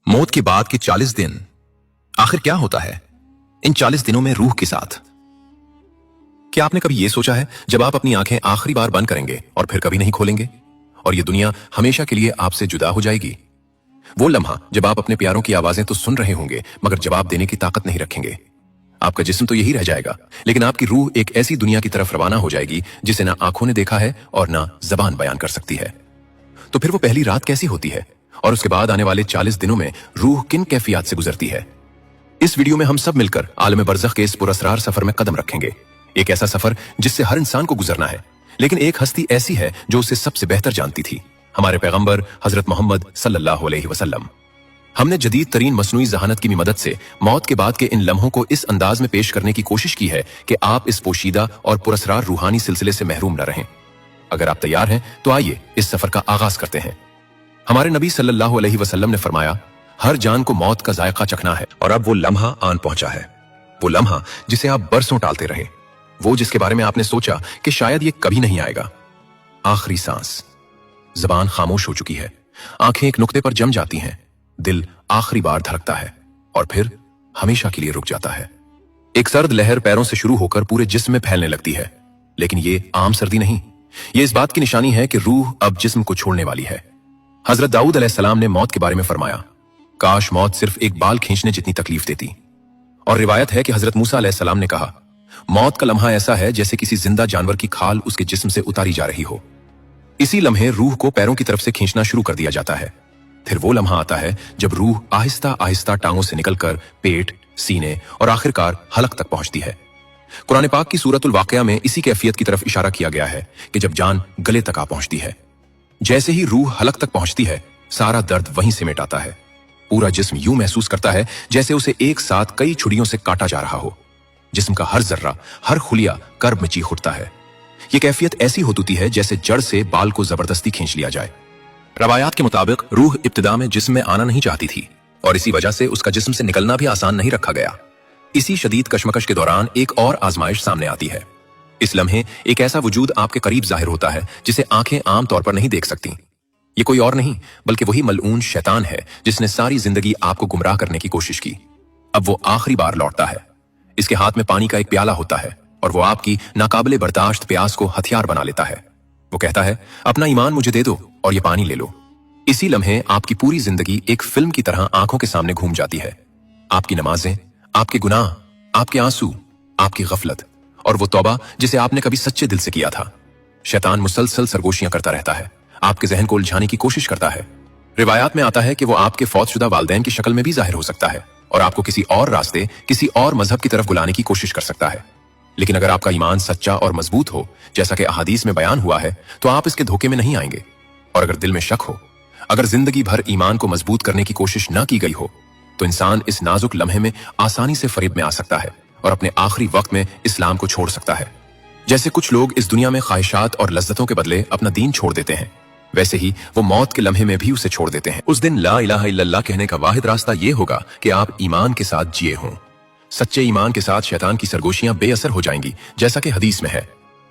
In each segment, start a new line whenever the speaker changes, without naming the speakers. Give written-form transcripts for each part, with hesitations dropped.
मौत के बाद के 40 दिन आखिर क्या होता है इन 40 दिनों में रूह के साथ? क्या आपने कभी यह सोचा है जब आप अपनी आंखें आखिरी बार बंद करेंगे और फिर कभी नहीं खोलेंगे और यह दुनिया हमेशा के लिए आपसे जुदा हो जाएगी? वो लम्हा जब आप अपने प्यारों की आवाजें तो सुन रहे होंगे मगर जवाब देने की ताकत नहीं रखेंगे। आपका जिस्म तो यही रह जाएगा, लेकिन आपकी रूह एक ऐसी दुनिया की तरफ रवाना हो जाएगी जिसे ना आंखों ने देखा है और ना जबान बयान कर सकती है। तो फिर वो पहली रात कैसी होती है और उसके बाद आने वाले 40 दिनों में रूह किन कैफियत से गुजरती है? इस वीडियो में हम सब मिलकर आलम बरज़ख के इस पुरअसरार सफर में कदम रखेंगे। एक ऐसा सफर जिससे हर इंसान को गुजरना है, लेकिन एक हस्ती ऐसी है जो उसे सबसे बेहतर जानती थी, हमारे पैगंबर हजरत मोहम्मद सल्लल्लाहु अलैहि वसल्लम। हमने जदीद तरीन मसनूई ज़हानत की मदद से मौत के बाद के इन लम्हों को इस अंदाज में पेश करने की कोशिश की है कि आप इस पोशीदा और पुरअसरार रूहानी सिलसिले से महरूम न रहें। अगर आप तैयार हैं तो आइए इस सफर का आगाज करते हैं। हमारे नबी सल्लल्लाहु अलैहि वसल्लम ने फरमाया, हर जान को मौत का जायका चखना है और अब वो लम्हा आन पहुंचा है। वो लम्हा जिसे आप बरसों टालते रहे, वो जिसके बारे में आपने सोचा कि शायद ये कभी नहीं आएगा। आखिरी सांस। जबान खामोश हो चुकी है, आंखें एक नुक्ते पर जम जाती हैं, दिल आखिरी बार धड़कता है और फिर हमेशा के लिए रुक जाता है। एक सर्द लहर पैरों से शुरू होकर पूरे जिस्म में फैलने लगती है, लेकिन ये आम सर्दी नहीं, ये इस बात की निशानी है कि रूह अब जिस्म को छोड़ने वाली है। हजरत दाऊद अलैहिस्सलाम ने मौत के बारे में फरमाया, काश मौत सिर्फ एक बाल खींचने जितनी तकलीफ देती। और रिवायत है कि हजरत मूसा अलैहिस्सलाम ने कहा, मौत का लम्हा ऐसा है जैसे किसी जिंदा जानवर की खाल उसके जिस्म से उतारी जा रही हो। इसी लम्हे रूह को पैरों की तरफ से खींचना शुरू कर दिया जाता है। फिर वो लम्हा आता है जब रूह आहिस्ता आहिस्ता टांगों से निकलकर पेट, सीने और आखिरकार हलक तक पहुंचती है। कुरान पाक की सूरतुल वाक़िया में इसी कैफियत की तरफ इशारा किया गया है कि जब जान गले तक आ पहुंचती है। जैसे ही रूह हलक तक पहुंचती है, सारा दर्द वहीं से मिटाता है। पूरा जिस्म यूं महसूस करता है जैसे उसे एक साथ कई छुरियों से काटा जा रहा हो। जिस्म का हर जर्रा, हर खुलिया कर्ब में चीख उठता है। यह कैफियत ऐसी होती है जैसे जड़ से बाल को जबरदस्ती खींच लिया जाए। रवायात के मुताबिक रूह इब्तिदा में जिस्म में आना नहीं चाहती थी और इसी वजह से उसका जिस्म से निकलना भी आसान नहीं रखा गया। इसी शदीद कशमकश के दौरान एक और आजमाइश सामने आती है। इस लम्हे एक ऐसा वजूद आपके करीब जाहिर होता है जिसे आंखें आम तौर पर नहीं देख सकती। ये कोई और नहीं बल्कि वही मलऊन शैतान है जिसने सारी जिंदगी आपको गुमराह करने की कोशिश की। अब वो आखिरी बार लौटता है। इसके हाथ में पानी का एक प्याला होता है और वो आपकी नाकाबिले बर्दाश्त प्यास को हथियार बना लेता है। वो कहता है, अपना ईमान मुझे दे दो और ये पानी ले लो। इसी लम्हे आपकी पूरी जिंदगी एक फिल्म की तरह आंखों के सामने घूम जाती है। आपकी नमाजें, आपके गुनाह, आपके आंसू, आपकी गफलत और वो तौबा जिसे आपने कभी सच्चे दिल से किया था। शैतान मुसलसल सरगोशियां करता रहता है, आपके जहन को उलझाने की कोशिश करता है। रिवायात में आता है कि वो आपके फौतशुदा वालदैन की शक्ल में भी जाहिर हो सकता है और आपको किसी और रास्ते, किसी और मजहब की तरफ बुलाने की कोशिश कर सकता है। लेकिन अगर आपका ईमान सच्चा और मजबूत हो, जैसा कि अहादीस में बयान हुआ है, तो आप इसके धोखे में नहीं आएंगे। और अगर दिल में शक हो, अगर जिंदगी भर ईमान को मजबूत करने की कोशिश ना की गई हो, तो इंसान इस नाजुक लम्हे में आसानी से फरेब में आ सकता है और अपने आखिरी वक्त में इस्लाम को छोड़ सकता है। जैसे कुछ लोग इस दुनिया में ख्वाहिशात और लज्जतों के बदले अपना दीन छोड़ देते हैं, वैसे ही वो मौत के लम्हे में भी उसे छोड़ देते हैं। उस दिन ला इलाहा इल्लल्लाह कहने का वाहिद रास्ता ये होगा कि आप ईमान के साथ जिए हों। सच्चे ईमान के साथ शैतान की सरगोशियां बेअसर हो जाएंगी, जैसा कि हदीस में है।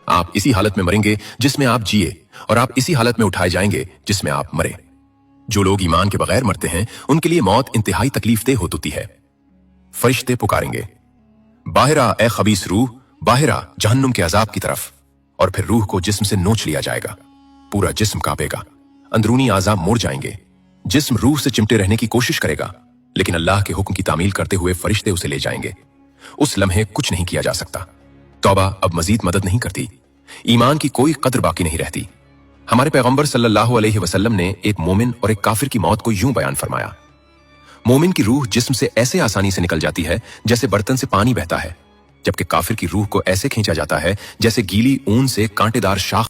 आप इसी हालत में मरेंगे जिसमें आप जिए और आप इसी हालत में उठाए जाएंगे जिसमें आप मरे। जो लोग ईमान के बगैर मरते हैं उनके लिए मौत इंतहाई तकलीफदेह होती है। फरिश्ते पुकारेंगे, बाहिरा ए खबीस रूह, बाहिरा जहन्नुम के अजाब की तरफ। और फिर रूह को जिस्म से नोच लिया जाएगा। पूरा जिस्म कांपेगा, अंदरूनी आज़ाब मुड़ जाएंगे। जिस्म रूह से चिमटे रहने की कोशिश करेगा, लेकिन अल्लाह के हुक्म की तामील करते हुए फरिश्ते उसे ले जाएंगे। उस लम्हे कुछ नहीं किया जा सकता। तौबा अब मजीद मदद नहीं करती। ईमान की कोई कद्र बाकी नहीं रहती। हमारे पैगंबर सल्लल्लाहु अलैहि वसल्लम ने एक मोमिन और एक काफिर की मौत को यूं बयान फरमाया, मोमिन की रूह जिस्म से ऐसे आसानी से निकल जाती है जैसे बर्तन से पानी बहता है, जबकि काफिर की रूह को ऐसे खींचा जाता है जैसे गीली ऊन से कांटेदार शाख